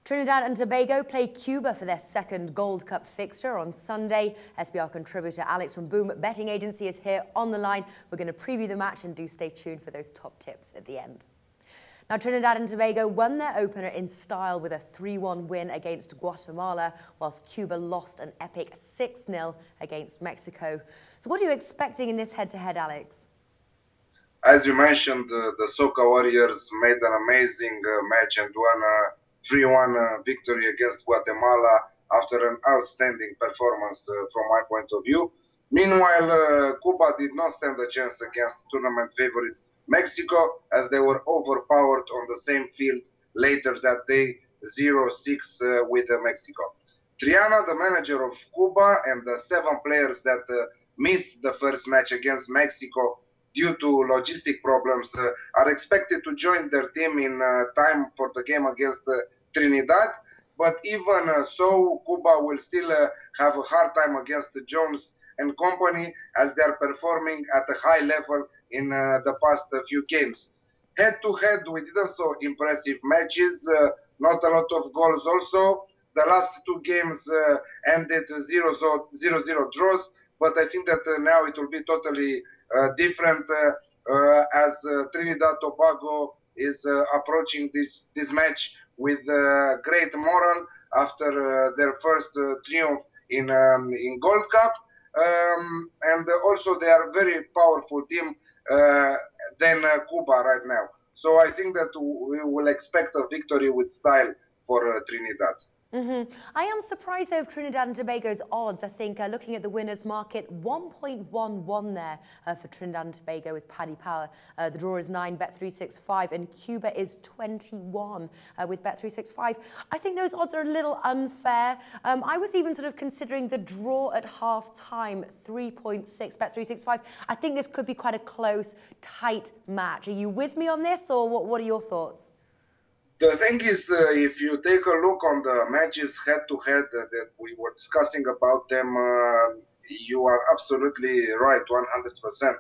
Trinidad and Tobago play Cuba for their second Gold Cup fixture on Sunday. SBR contributor Alex from Boom Betting Agency is here on the line. We're going to preview the match, and do stay tuned for those top tips at the end. Now, Trinidad and Tobago won their opener in style with a 3-1 win against Guatemala, whilst Cuba lost an epic 6-0 against Mexico. So what are you expecting in this head-to-head, Alex? As you mentioned, the Soca Warriors made an amazing match and won a 3-1 victory against Guatemala after an outstanding performance from my point of view. Meanwhile, Cuba did not stand a chance against tournament favorites Mexico, as they were overpowered on the same field later that day, 0-6 with Mexico. Triana, the manager of Cuba, and the 7 players that missed the first match against Mexico due to logistic problems are expected to join their team in time for the game against Trinidad. But even so, Cuba will still have a hard time against Jones and company, as they are performing at a high level in the past few games. Head-to-head, we didn't saw impressive matches, not a lot of goals also. The last 2 games ended 0-0 draws, but I think that now it will be totally different as Trinidad Tobago is approaching this match with great moral after their first triumph in Gold Cup. And also they are a very powerful team than Cuba right now. So I think that we will expect a victory with style for Trinidad. I am surprised though of Trinidad and Tobago's odds. I think looking at the winners market, 1.11 there for Trinidad and Tobago with Paddy Power. The draw is 9, Bet365, and Cuba is 21 with Bet365. I think those odds are a little unfair. I was even sort of considering the draw at half-time, 3.6 Bet365. I think this could be quite a close, tight match. Are you with me on this, or what are your thoughts? The thing is, if you take a look on the matches head-to-head that we were discussing about them, you are absolutely right, 100%.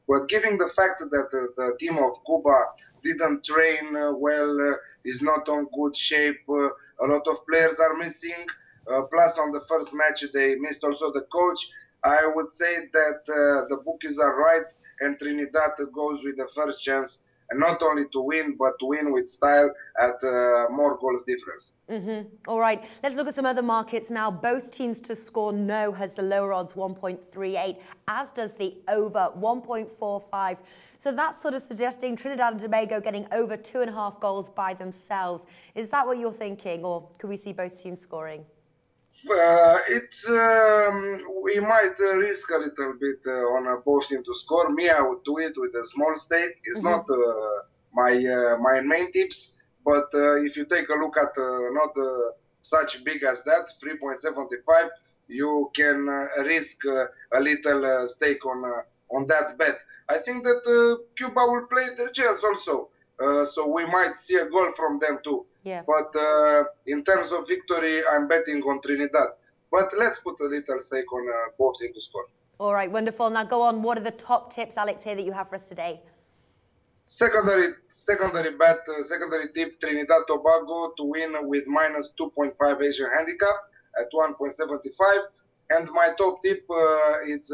But given the fact that the team of Cuba didn't train well, is not on good shape, a lot of players are missing, plus on the first match they missed also the coach, I would say that the bookies are right, and Trinidad goes with the first chance, and not only to win, but to win with style at more goals difference. All right, let's look at some other markets now. Both teams to score no has the lower odds, 1.38, as does the over, 1.45. So that's sort of suggesting Trinidad and Tobago getting over 2.5 goals by themselves. Is that what you're thinking, or could we see both teams scoring? We might risk a little bit on both teams to score. Me, I would do it with a small stake. It's not my main tips, but if you take a look at not such big as that, 3.75, you can risk a little stake on that bet. I think that Cuba will play their chance also. So we might see a goal from them too. Yeah. But in terms of victory, I'm betting on Trinidad. But let's put a little stake on both teams to score. All right, wonderful. Now go on. What are the top tips, Alex, here that you have for us today? Secondary bet, secondary tip, Trinidad Tobago to win with minus 2.5 Asian handicap at 1.75. And my top tip is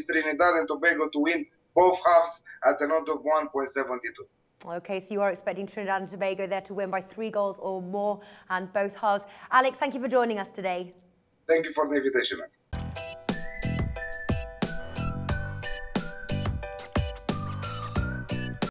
Trinidad and Tobago to win both halves at an odd of 1.72. Okay, so you are expecting Trinidad and Tobago there to win by 3 goals or more, and both halves. Alex, thank you for joining us today. Thank you for the invitation, Natalie.